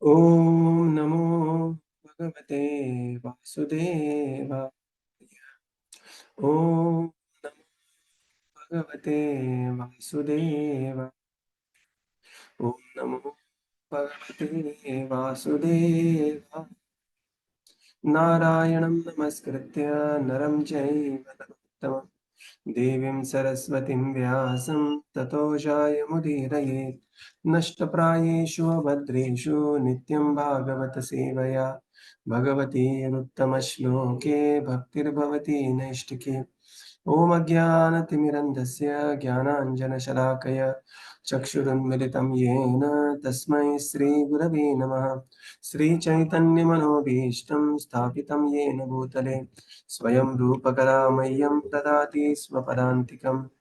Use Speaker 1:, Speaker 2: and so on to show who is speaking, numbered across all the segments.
Speaker 1: Om Namo Bhagavate Vasudevaya. Om Namo Bhagavate Vasudevaya. Om Namo Bhagavate Vasudevaya. Nārayaṇam namaskritya naram chaiva narottamam Devim Saraswatim Vyasam Tato Jayamudiraye Nashtaprayeshu Abhadreshu Nityam Bhagavata Sevaya Bhagavati Uttama-shloke Bhaktir Bhavati Naishtike Om Ajnana-timirandasya Jnana-anjana-shalakaya Chakshurunmilitam Yena Tasmai Sri Gurave Namaha Sri Chaitanya-manobhishtam Sthapitam Yena Bhutale Swayam Rupakalamayam Dadati Swapadantikam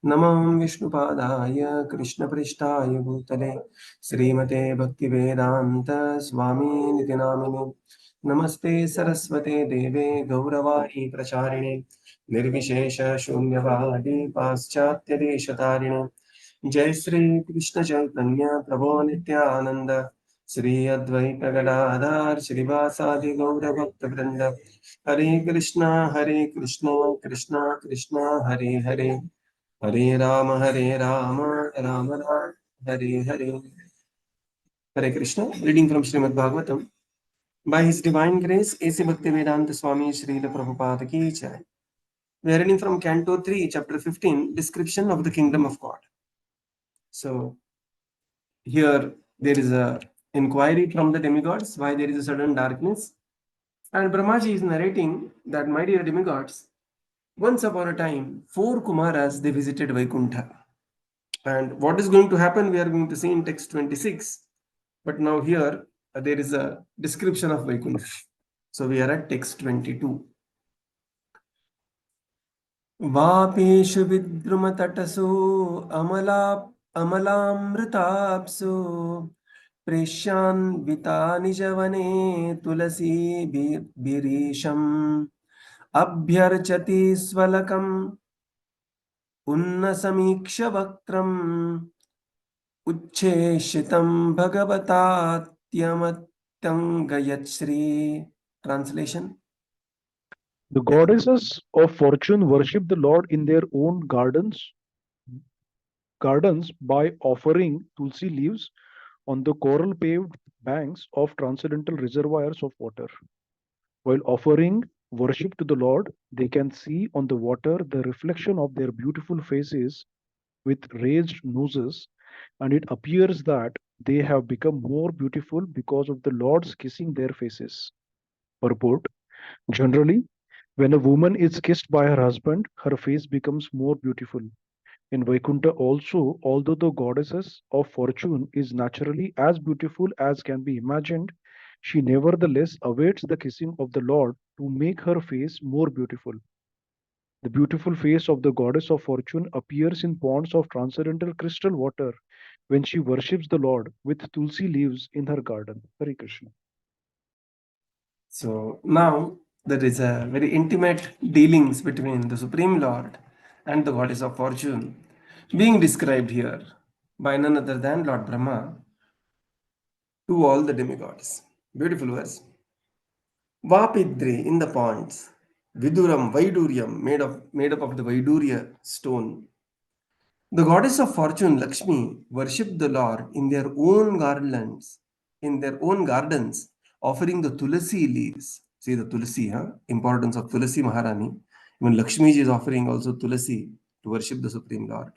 Speaker 1: Namam Viṣṇupadāya Krishna-prishtāya Bhutale Srimate Bhaktivedanta Swami Niti Namine Namaste Saraswate Deve Gauravani Pracharine Nirvishesha Shunyavadi Paschatya Deshatarine Jai Sri Krishna Chaitanya Prabhu Nityananda Sri Advaita Gadadhar Srivasadi Gaura Bhakta Vrinda Hare Krishna Krishna Krishna Hare Hare Hare Rama Rama Rama Hare Hare. Hare Krishna. Reading from Śrīmad-Bhāgavatam. By His Divine Grace, A.C. Bhaktivedanta Swami Srila Prabhupada Ki Jai. We are reading from Canto 3, Chapter 15, Description of the Kingdom of God. So, here there is a inquiry from the demigods why there is a sudden darkness. And Brahmaji is narrating that, my dear demigods, once upon a time, 4 Kumaras, they visited Vaikuṇṭha. And what is going to happen, we are going to see in text 26. But now here, there is a description of Vaikuṇṭha. So we are at text 22. Vāpeshu vidrumatatasu amalamritapsu preshyan vitanijavane tulasi birisham abhyarchati swalakam unnasamīksha vaktram Uchcheshitam Bhagavatātyamatyam Gayatri. Translation.
Speaker 2: The goddesses of fortune worship the Lord in their own gardens by offering tulsi leaves on the coral paved banks of transcendental reservoirs of water. While offering worship to the Lord, they can see on the water the reflection of their beautiful faces with raised noses, and it appears that they have become more beautiful because of the Lord's kissing their faces. Purport: generally, when a woman is kissed by her husband, her face becomes more beautiful. In Vaikuṇṭha also, although the goddesses of fortune is naturally as beautiful as can be imagined, she nevertheless awaits the kissing of the Lord to make her face more beautiful. The beautiful face of the goddess of fortune appears in ponds of transcendental crystal water when she worships the Lord with tulsi leaves in her garden. Hare Krishna.
Speaker 1: So now there is a very intimate dealings between the Supreme Lord and the goddess of fortune being described here by none other than Lord Brahma to all the demigods. Beautiful verse. Vapidri in the ponds. Viduram Vaiduryam made up of the Vaidurya stone. The goddess of fortune, Lakshmi, worshipped the Lord in their own gardens, offering the tulasi leaves. See the tulasi, huh? Importance of tulasi Maharani. Even Lakshmi ji is offering also tulasi to worship the Supreme Lord.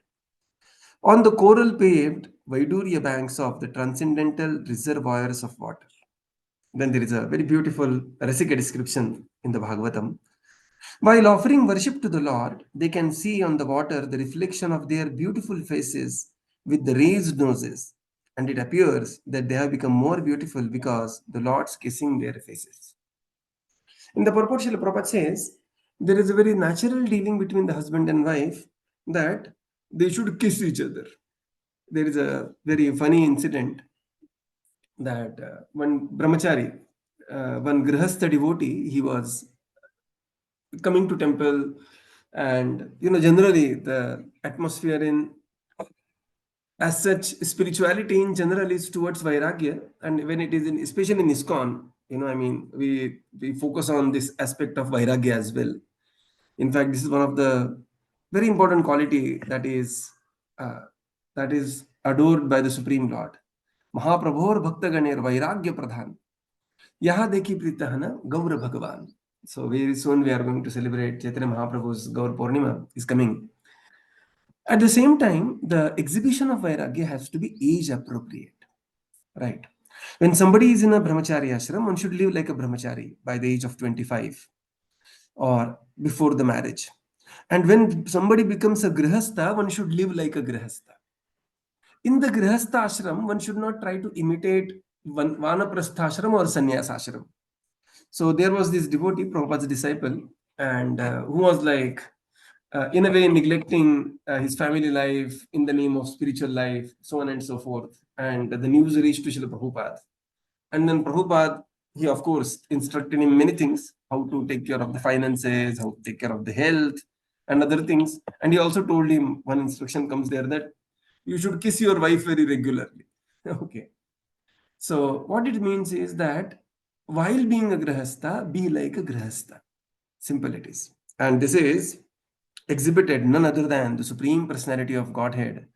Speaker 1: On the coral paved Vaidurya banks of the transcendental reservoirs of water. Then there is a very beautiful Rasika description in the Bhagavatam. While offering worship to the Lord, they can see on the water the reflection of their beautiful faces with the raised noses, and it appears that they have become more beautiful because the Lord's kissing their faces. In the purport, Srila Prabhupada says, there is a very natural dealing between the husband and wife that they should kiss each other. There is a very funny incident that one brahmachari, one grihastha devotee, he was coming to temple, and generally the atmosphere in As such, spirituality in general is towards Vairagya, and when it is in, especially in ISKCON, I mean, we focus on this aspect of Vairagya as well. In fact, this is one of the very important quality uh, that is adored by the Supreme Lord. Mahaprabhor Bhaktaganir Vairagya Pradhan. Yaha Deki Pritahana Gaura Bhagavan. So very soon we are going to celebrate Chaitanya Mahaprabhu's Gaur Purnima is coming. At the same time, the exhibition of Vairagya has to be age appropriate. Right. When somebody is in a brahmachari ashram, one should live like a brahmachari by the age of 25 or before the marriage. And when somebody becomes a grihastha, one should live like a grihastha. In the grihastha ashram, one should not try to imitate vanaprastha ashram or sannyas ashram. So there was this devotee, Prabhupada's disciple, and who was like, in a way, neglecting his family life in the name of spiritual life, so on and so forth. And the news reached to Srila Prabhupada. And then Prabhupada, he of course instructed him many things, how to take care of the finances, how to take care of the health and other things. And he also told him, one instruction comes there that you should kiss your wife very regularly. Okay. So what it means is that while being a grihastha, be like a grihastha. Simple it is. And this is exhibited none other than the Supreme Personality of Godhead.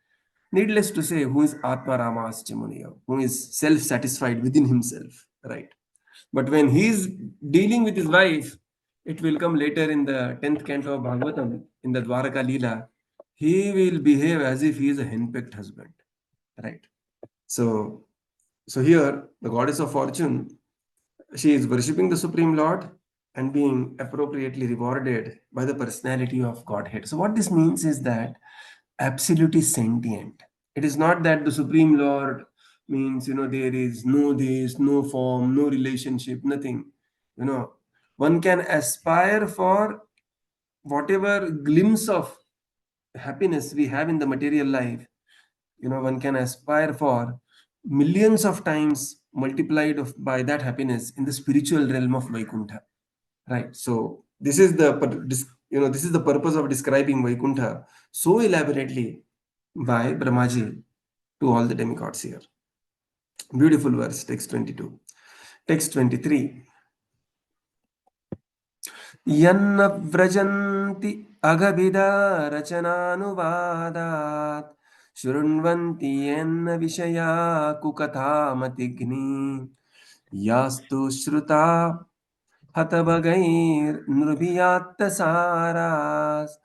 Speaker 1: Needless to say, who is Atma Ramas Chamuniya, who is self-satisfied within himself, right? But when he is dealing with his wife, it will come later in the 10th canto of Bhagavatam, in the Dwaraka Leela, he will behave as if he is a henpecked husband, right? So, here, the goddess of fortune, she is worshipping the Supreme Lord and being appropriately rewarded by the personality of Godhead. So what this means is that absolute is sentient. It is not that the Supreme Lord means, there is no this, no form, no relationship, nothing. One can aspire for whatever glimpse of happiness we have in the material life. One can aspire for millions of times multiplied by that happiness in the spiritual realm of Vaikuṇṭha. Right. So this is this is the purpose of describing Vaikuṇṭha so elaborately by Brahmaji to all the demigods here. Beautiful verse, text 22. Text 23. Yanna vrajanti agabida rachanānuvadat shrunvanti yanna vishaya kukatha matigni yastu shruta हतभगैर् नृभियात्तसारास्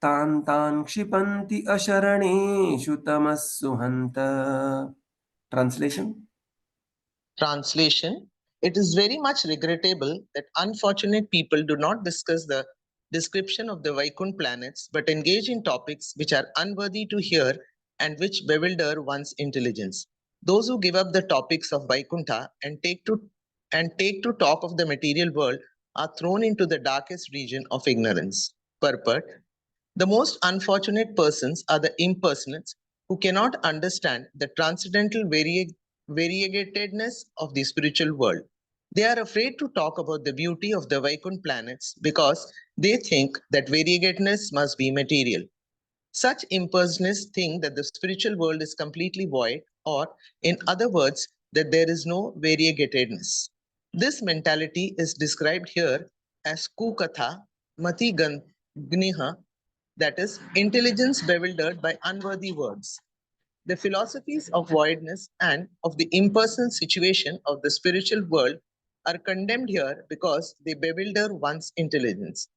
Speaker 1: तान् तान् क्षिपन्ति अशरणेषु तमस्सु हन्त. Translation.
Speaker 3: Translation: it is very much regrettable that unfortunate people do not discuss the description of the Vaikuṇṭha planets but engage in topics which are unworthy to hear and which bewilder one's intelligence. Those who give up the topics of Vaikuṇṭha and take to talk of the material world are thrown into the darkest region of ignorance. Purport: the most unfortunate persons are the impersonalists who cannot understand the transcendental variegatedness of the spiritual world. They are afraid to talk about the beauty of the Vaikuṇṭha planets because they think that variegatedness must be material. Such impersonalists think that the spiritual world is completely void, or, in other words, that there is no variegatedness. This mentality is described here as kukatha mati gniha, that is, intelligence bewildered by unworthy words. The philosophies of voidness and of the impersonal situation of the spiritual world are condemned here because they bewilder one's intelligence.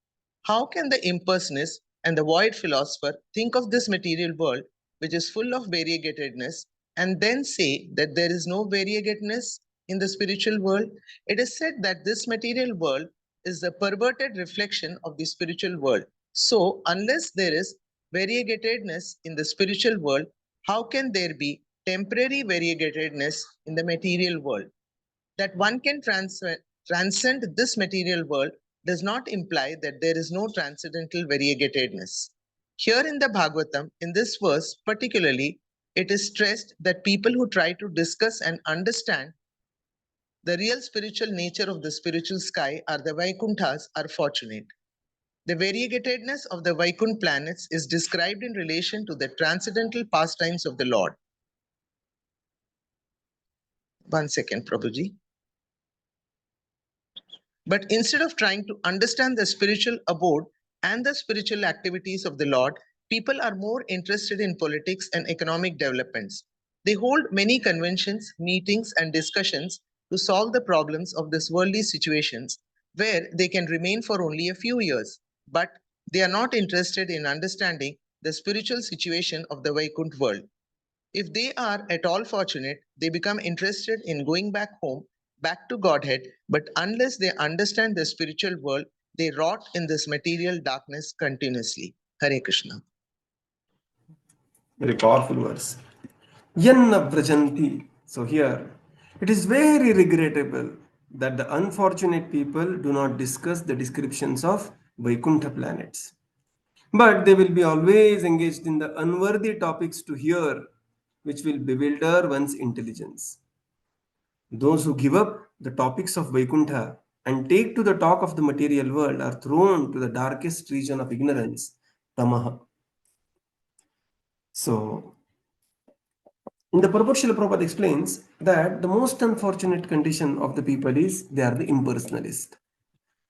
Speaker 3: How can the impersonalist and the void philosopher think of this material world, which is full of variegatedness, and then say that there is no variegatedness in the spiritual world? It is said that this material world is the perverted reflection of the spiritual world. So, unless there is variegatedness in the spiritual world, how can there be temporary variegatedness in the material world? That one can transcend this material world does not imply that there is no transcendental variegatedness. Here in the Bhagavatam, in this verse particularly, it is stressed that people who try to discuss and understand the real spiritual nature of the spiritual sky are the Vaikuṇṭhas are fortunate. The variegatedness of the Vaikuṇṭha planets is described in relation to the transcendental pastimes of the Lord. One second, Prabhuji. But instead of trying to understand the spiritual abode and the spiritual activities of the Lord, people are more interested in politics and economic developments. They hold many conventions, meetings, and discussions to solve the problems of this worldly situations where they can remain for only a few years. But they are not interested in understanding the spiritual situation of the Vaikuṇṭha world. If they are at all fortunate, they become interested in going back home, back to Godhead, but unless they understand the spiritual world, they rot in this material darkness continuously. Hare Krishna.
Speaker 1: Very powerful verse. Yanna Vrajanti. So here, it is very regrettable that the unfortunate people do not discuss the descriptions of Vaikuṇṭha planets. But they will be always engaged in the unworthy topics to hear, which will bewilder one's intelligence. Those who give up the topics of Vaikuṇṭha and take to the talk of the material world are thrown to the darkest region of ignorance, Tamaha. So, in the purport, Srila Prabhupada explains that the most unfortunate condition of the people is they are the impersonalist.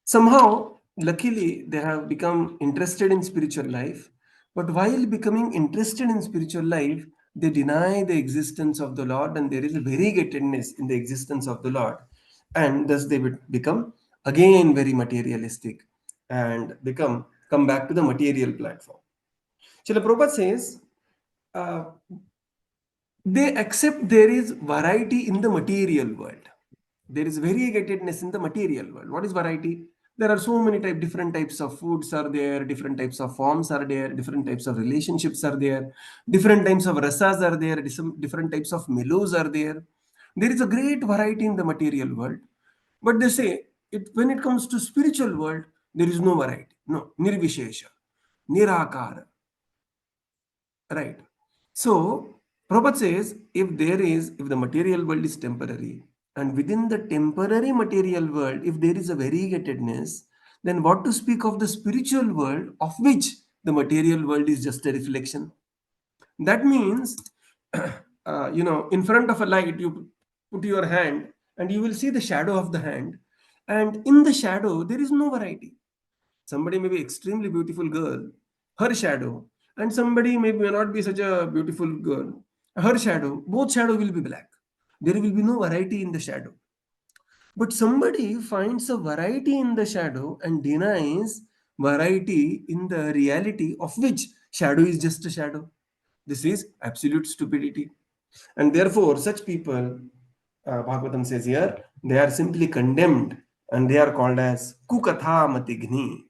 Speaker 1: Somehow, luckily, they have become interested in spiritual life, but while becoming interested in spiritual life, they deny the existence of the Lord, and there is a variegatedness in the existence of the Lord, and thus they would become again very materialistic and come back to the material platform. Srila Prabhupada says, they accept there is variety in the material world. There is variegatedness in the material world. What is variety? There are so many different types of foods are there, different types of forms are there, different types of relationships are there, different types of rasas are there, different types of mellows are there. There is a great variety in the material world. But they say, when it comes to spiritual world, there is no variety. No, nirvishesha, nirakara. Right. So, Prabhupada says, if the material world is temporary, and within the temporary material world, if there is a variegatedness, then what to speak of the spiritual world, of which the material world is just a reflection? That means, in front of a light, you put your hand and you will see the shadow of the hand. And in the shadow, there is no variety. Somebody may be extremely beautiful girl, her shadow, and somebody may not be such a beautiful girl, her shadow, both shadow will be black. There will be no variety in the shadow. But somebody finds a variety in the shadow and denies variety in the reality of which shadow is just a shadow. This is absolute stupidity. And therefore, such people, Bhagavatam says here, they are simply condemned and they are called as Kukatha Matigni.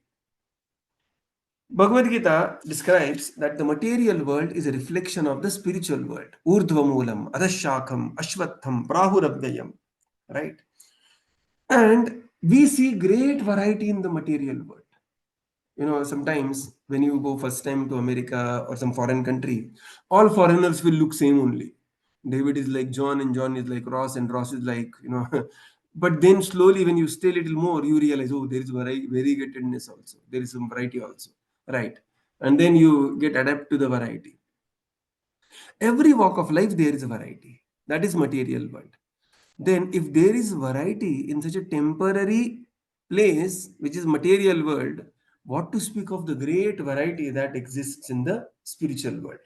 Speaker 1: Bhagavad Gita describes that the material world is a reflection of the spiritual world. Urdhvamulam, Adashakam, Ashwatham, Prahurabhyayam. Right? And we see great variety in the material world. Sometimes when you go first time to America or some foreign country, all foreigners will look same only. David is like John and John is like Ross and Ross is like, but then slowly when you stay a little more, you realize, oh, there is variegatedness also. There is some variety also. Right. And then you get adapt to the variety. Every walk of life, there is a variety. That is material world. Then if there is variety in such a temporary place, which is material world, what to speak of the great variety that exists in the spiritual world?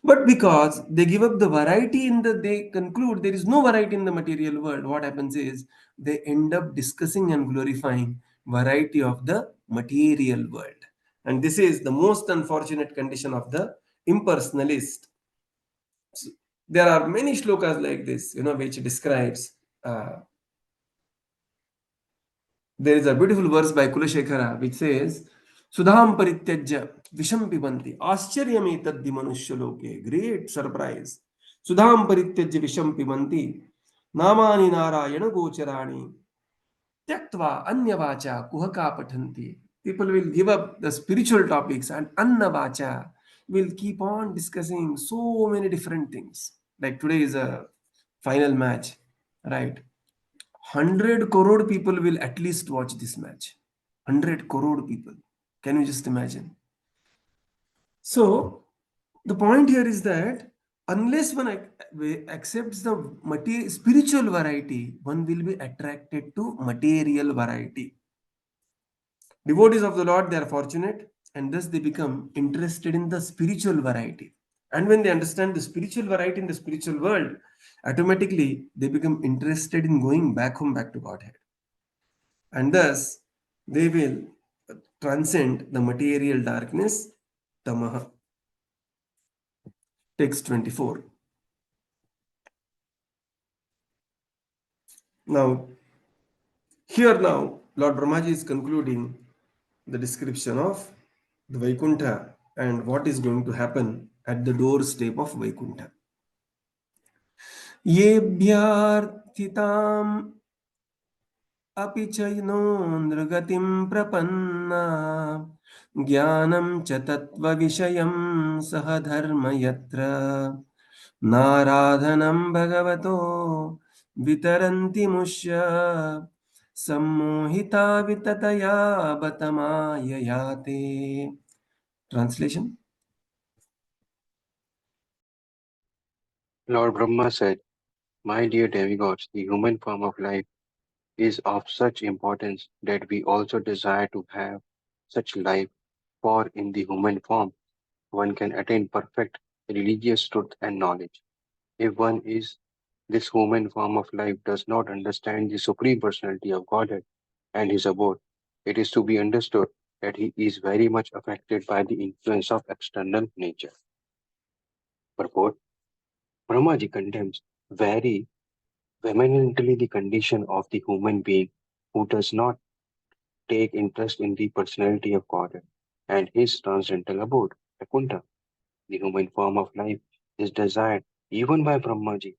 Speaker 1: But because they give up the variety they conclude there is no variety in the material world, what happens is they end up discussing and glorifying variety of the material world. And this is the most unfortunate condition of the impersonalist. So, there are many shlokas like this, which describes. There is a beautiful verse by Kulashekara which says, Sudham parityajya visham pibanti ascharyamet taddi manushya Great surprise. Sudham parityajya visham pibanti namani Nārāyaṇa gocharani tyaktva anyavacha kuhaka pathanti. People will give up the spiritual topics and annavacha will keep on discussing so many different things. Like today is a final match, right? 100 crore people will at least watch this match. 100 crore people. Can you just imagine? So, the point here is that unless one accepts the spiritual variety, one will be attracted to material variety. Devotees of the Lord, they are fortunate, and thus they become interested in the spiritual variety. And when they understand the spiritual variety in the spiritual world, automatically they become interested in going back home, back to Godhead. And thus they will transcend the material darkness, tamaha. Text 24. Now, Lord Brahmaji is concluding the description of the Vaikuṇṭha and what is going to happen at the doorstep of Vaikuṇṭha. Yebhyarthitam api chayno nragatim prapanna jnanam cha tattva vishayam sahadharma yatra naradhanam bhagavato vitaranti mushya sammohita vitataya batamayayate. Translation.
Speaker 4: Lord Brahma said, "My dear demigods, the human form of life is of such importance that we also desire to have such life, for in the human form one can attain perfect religious truth and knowledge. If one is this human form of life does not understand the Supreme Personality of Godhead and his abode, it is to be understood that he is very much affected by the influence of external nature." Purport: Brahmaji condemns very vehemently the condition of the human being who does not take interest in the personality of God and his transcendental abode, Vaikuṇṭha. The human form of life is desired even by Brahmaji.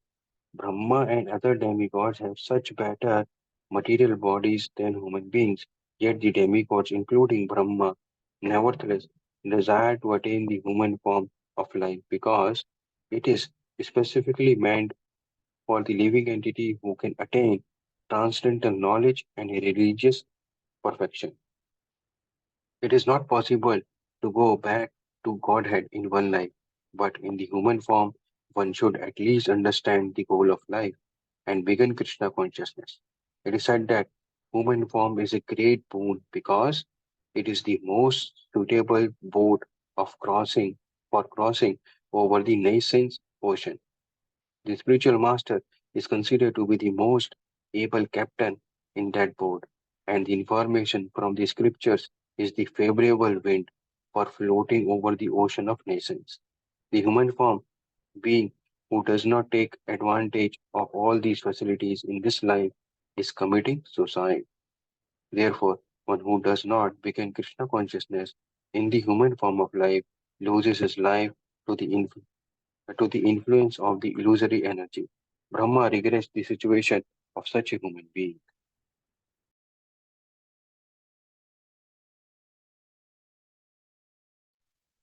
Speaker 4: Brahma and other demigods have such better material bodies than human beings, yet the demigods, including Brahma, nevertheless desire to attain the human form of life because it is specifically meant for the living entity who can attain transcendental knowledge and religious perfection. It is not possible to go back to Godhead in one life, but in the human form, one should at least understand the goal of life and begin Krishna consciousness. It is said that human form is a great boon because it is the most suitable boat of crossing for crossing over the nascent ocean. The spiritual master is considered to be the most able captain in that boat, and the information from the scriptures is the favorable wind for floating over the ocean of nations. The human form, being who does not take advantage of all these facilities in this life, is committing suicide. Therefore, one who does not begin Krishna consciousness in the human form of life loses his life to the influence of the illusory energy. Brahma regrets the situation of such a human being.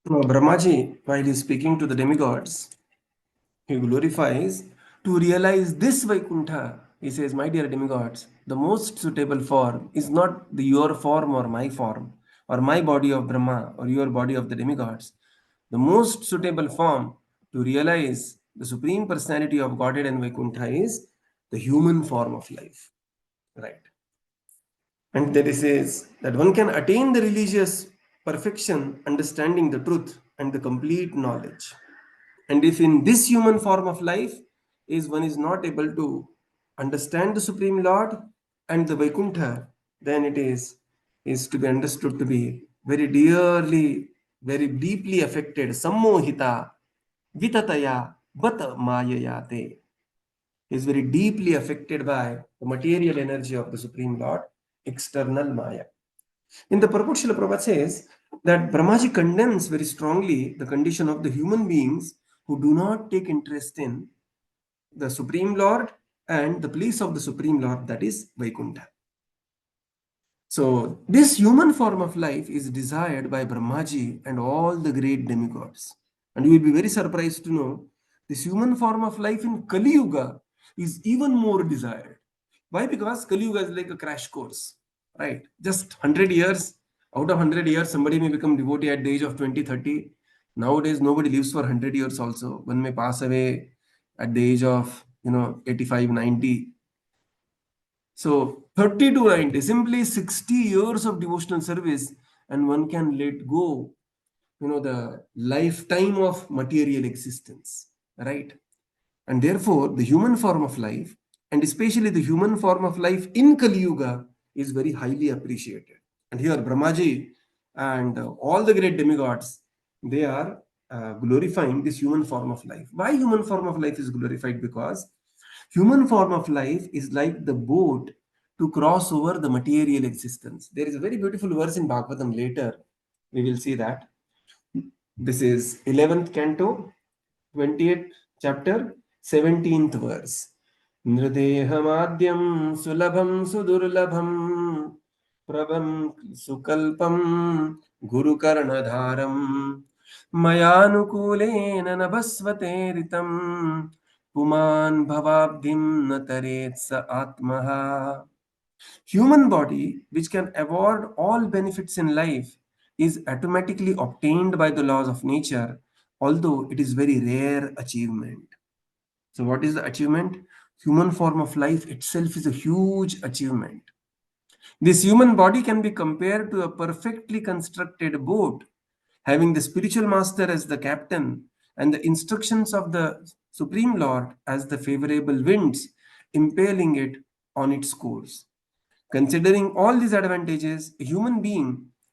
Speaker 1: Now, Brahmaji, while he is speaking to the demigods, he glorifies to realize this Vaikuṇṭha. He says, my dear demigods, the most suitable form is not your form or my form, or my body of Brahma, or your body of the demigods. The most suitable form to realize the Supreme Personality of Godhead and Vaikuṇṭha is the human form of life. Right. And there he says that one can attain the religious perfection, understanding the truth and the complete knowledge. And if in this human form of life is one is not able to understand the Supreme Lord and the Vaikuṇṭha, then it is to be understood to be very dearly, very deeply affected. Sammohita vitataya bata mayayate. Is very deeply affected by the material energy of the Supreme Lord, external Maya. In the purport, Srila Prabhupada says that Brahmaji condemns very strongly the condition of the human beings who do not take interest in the Supreme Lord and the place of the Supreme Lord, that is Vaikuṇṭha. So, this human form of life is desired by Brahmaji and all the great demigods. And you will be very surprised to know this human form of life in Kali Yuga is even more desired. Why? Because Kali Yuga is like a crash course, right? Just 100 years, out of 100 years, somebody may become devotee at the age of 20, 30. Nowadays, nobody lives for 100 years also. One may pass away at the age of, 85, 90. So 30 to 90, simply 60 years of devotional service, and one can let go, the lifetime of material existence, right? And therefore, the human form of life, and especially the human form of life in Kali Yuga, is very highly appreciated. And here, Brahmaji and all the great demigods, they are glorifying this human form of life. Why human form of life is glorified? Because human form of life is like the boat to cross over the material existence. There is a very beautiful verse in Bhagavatam later. We will see that. This is 11th canto, 20th chapter, 17th verse. Nృదేహమాద్యం సులభం సుదుర్లభం ప్రభం సుకల్పం గురుకర్ణధారం మయానుకూలేన నభస్వతే పుమాన్ భవాబ్ధిం నతరేత్ స ఆత్మః. Human body, which can award all benefits in life, is automatically obtained by the laws of nature, although it is very rare achievement. So, what is the achievement? Human form of life itself is a huge achievement. This human body can be compared to a perfectly constructed boat, having the spiritual master as the captain and the instructions of the Supreme Lord as the favorable winds, impelling it on its course. Considering all these advantages, a human being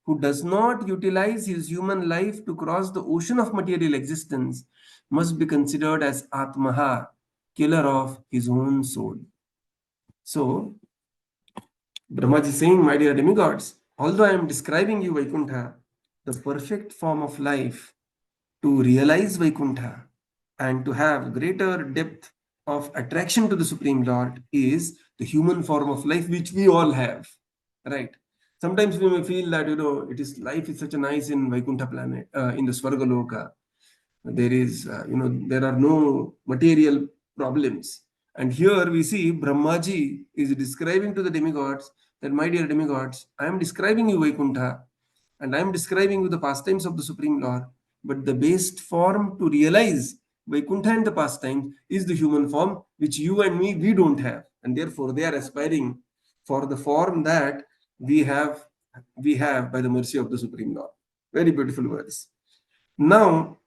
Speaker 1: who does not utilize his human life to cross the ocean of material existence must be considered as Atmaha, killer of his own soul. So, Brahmaji is saying, my dear demigods, although I am describing you Vaikuṇṭha, the perfect form of life to realize Vaikuṇṭha and to have greater depth of attraction to the Supreme Lord is the human form of life which we all have, right? Sometimes we may feel that, life is such a nice in Vaikuṇṭha planet, in the Svargaloka. There is, there are no material problems. And here we see Brahmaji is describing to the demigods that, my dear demigods, I am describing you Vaikuṇṭha and I am describing you the pastimes of the Supreme Lord. But the best form to realize Vaikuṇṭha and the pastime is the human form, which you and me, we don't have. And therefore, they are aspiring for the form that we have by the mercy of the Supreme Lord. Very beautiful words. Now,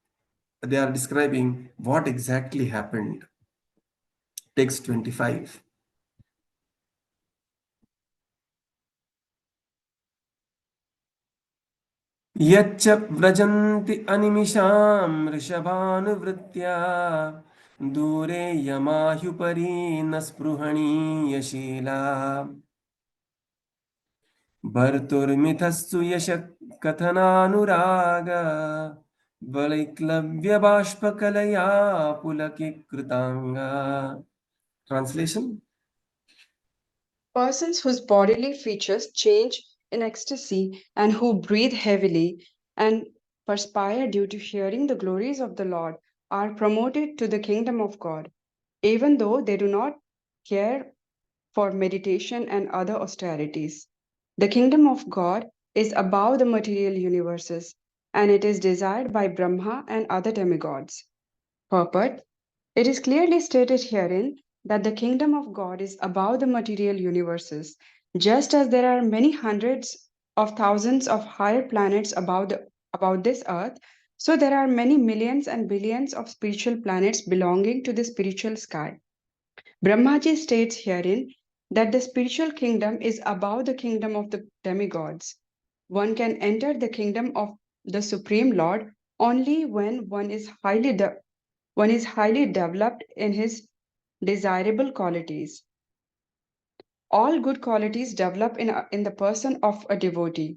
Speaker 1: they are describing what exactly happened. Text 25. यच्च व्रजन्ति अनिमिषां वृषभानुवृत्त्या दूरे यमाह्युपरि न स्पृहणीयशीला भर्तुर्मिथस्तु यश कथनानुराग वलैक्लव्यबाष्पकलया पुलकिकृतांगा. Translation:
Speaker 5: Persons whose bodily features change in ecstasy and who breathe heavily and perspire due to hearing the glories of the Lord are promoted to the kingdom of God, even though they do not care for meditation and other austerities. The kingdom of God is above the material universes, and it is desired by Brahma and other demigods. Purport: it is clearly stated herein that the kingdom of God is above the material universes, just as there are many hundreds of thousands of higher planets about this earth, so there are many millions and billions of spiritual planets belonging to the spiritual sky. Brahmaji states herein that the spiritual kingdom is above the kingdom of the demigods. One can enter the kingdom of the Supreme Lord only when one is highly developed in his desirable qualities. All good qualities develop in the person of a devotee.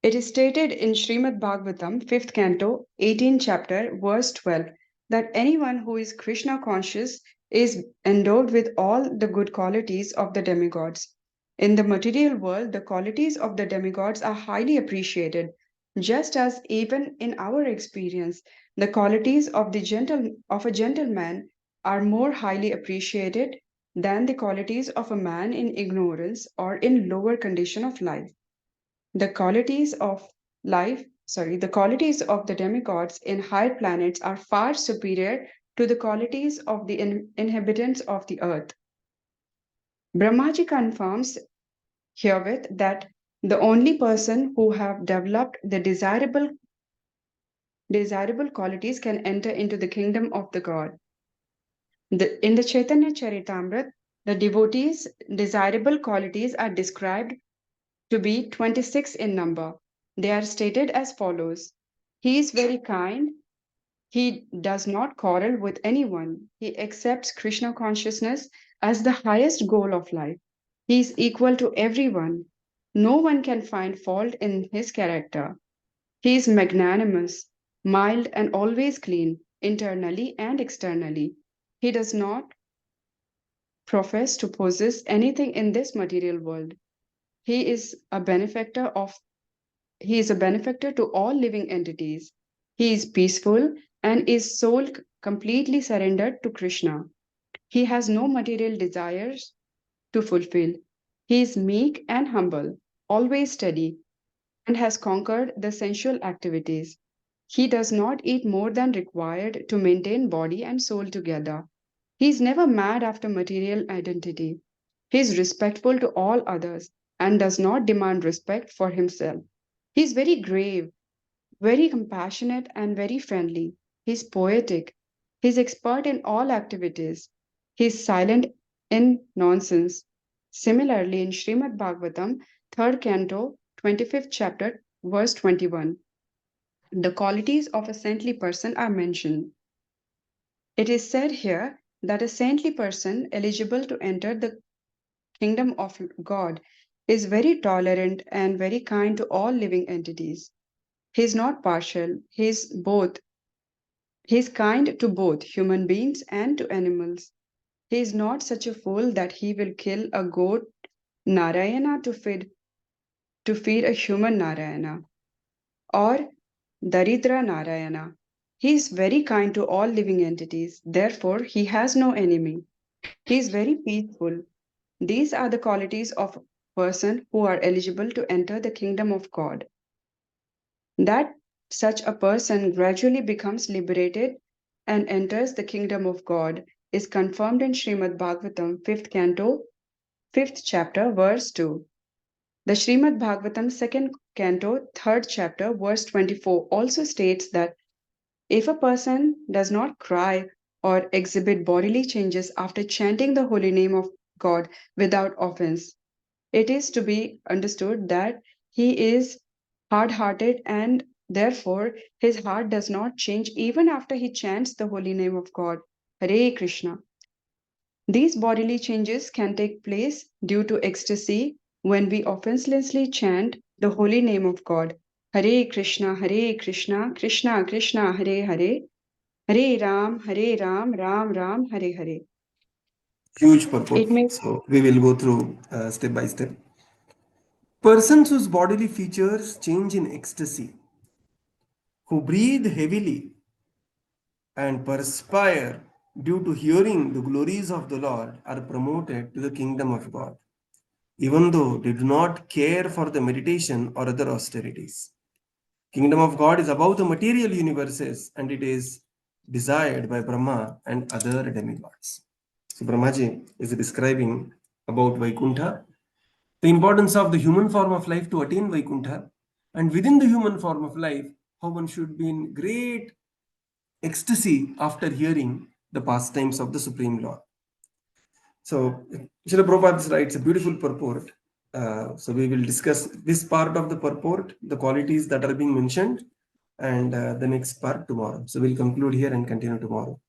Speaker 5: It is stated in Śrīmad-Bhāgavatam, 5th canto, 18th chapter, verse 12, that anyone who is Krishna conscious is endowed with all the good qualities of the demigods. In the material world, the qualities of the demigods are highly appreciated, just as even in our experience, the qualities of a gentleman are more highly appreciated than the qualities of a man in ignorance or in lower condition of life. The qualities of life the qualities of the demigods in higher planets are far superior to the qualities of the inhabitants of the earth. Brahmaji confirms herewith that the only person who have developed the desirable qualities can enter into the kingdom of the God. In the Chaitanya Charitamrita, the devotees' desirable qualities are described to be 26 in number. They are stated as follows. He is very kind. He does not quarrel with anyone. He accepts Krishna consciousness as the highest goal of life. He is equal to everyone. No one can find fault in his character. He is magnanimous, mild, and always clean, internally and externally. He does not profess to possess anything in this material world. He is a benefactor to all living entities. He is peaceful and is soul completely surrendered to Krishna. He has no material desires to fulfill. He is meek and humble, always steady, and has conquered the sensual activities. He does not eat more than required to maintain body and soul together. He is never mad after material identity. He is respectful to all others and does not demand respect for himself. He is very grave, very compassionate, and very friendly. He is poetic. He is expert in all activities. He is silent in nonsense. Similarly, in Śrīmad-Bhāgavatam, 3rd canto, 25th chapter, verse 21, the qualities of a saintly person are mentioned. It is said here that a saintly person eligible to enter the kingdom of God is very tolerant and very kind to all living entities. He is not partial, he is kind to both human beings and to animals. He is not such a fool that he will kill a goat Narayana to feed a human Narayana or Daridra Narayana. He is very kind to all living entities, therefore he has no enemy. He is very peaceful. These are the qualities of a person who are eligible to enter the kingdom of God. That such a person gradually becomes liberated and enters the kingdom of God is confirmed in Śrīmad-Bhāgavatam, 5th canto, 5th chapter, verse 2. The Śrīmad-Bhāgavatam, 2nd canto, 3rd chapter, verse 24 also states that if a person does not cry or exhibit bodily changes after chanting the holy name of God without offense, it is to be understood that he is hard-hearted and therefore his heart does not change even after he chants the holy name of God, Hare Krishna. These bodily changes can take place due to ecstasy when we offenselessly chant the holy name of God, Hare Krishna, Krishna Krishna, Hare Hare, Hare Ram, Ram Ram, Hare Hare.
Speaker 1: Huge purport. So we will go through step by step. Persons whose bodily features change in ecstasy, who breathe heavily and perspire due to hearing the glories of the Lord, are promoted to the kingdom of God, even though they do not care for the meditation or other austerities. Kingdom of God is above the material universes and it is desired by Brahma and other demigods. So Brahmaji is describing about Vaikuṇṭha, the importance of the human form of life to attain Vaikuṇṭha, and within the human form of life, how one should be in great ecstasy after hearing the pastimes of the Supreme Lord. So Srila Prabhupada writes a beautiful purport. So we will discuss this part of the purport, the qualities that are being mentioned, and the next part tomorrow. So we'll conclude here and continue tomorrow.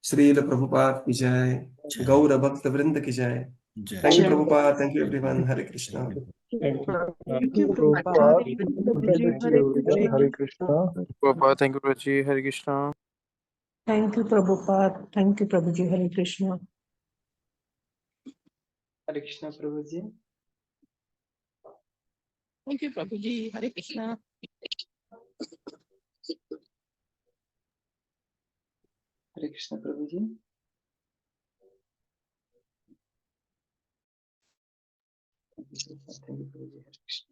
Speaker 1: Srila Prabhupada ki Jai, Gaura Bhakta Vrinda ki Jai. Thank you, Prabhupada. Thank you, everyone. Hare Krishna.
Speaker 2: Thank you.
Speaker 6: Thank you,
Speaker 2: Prabhupada.
Speaker 6: Prabhupada.
Speaker 2: Thank
Speaker 6: Prabhuji,
Speaker 2: you,
Speaker 6: Hare
Speaker 2: everyone.
Speaker 6: Krishna.
Speaker 2: Hare Krishna.
Speaker 7: Prabhupada, thank you, Prabhuji. Hare Krishna.
Speaker 6: Thank you, Prabhupada. Thank you, Prabhuji. Hare Krishna.
Speaker 1: Hare Krishna, Prabhuji.
Speaker 8: Thank you, Prabhuji. Hare Krishna.
Speaker 1: Hare Krishna, Prabhuji. Thank you, Prabhuji. Hare Krishna.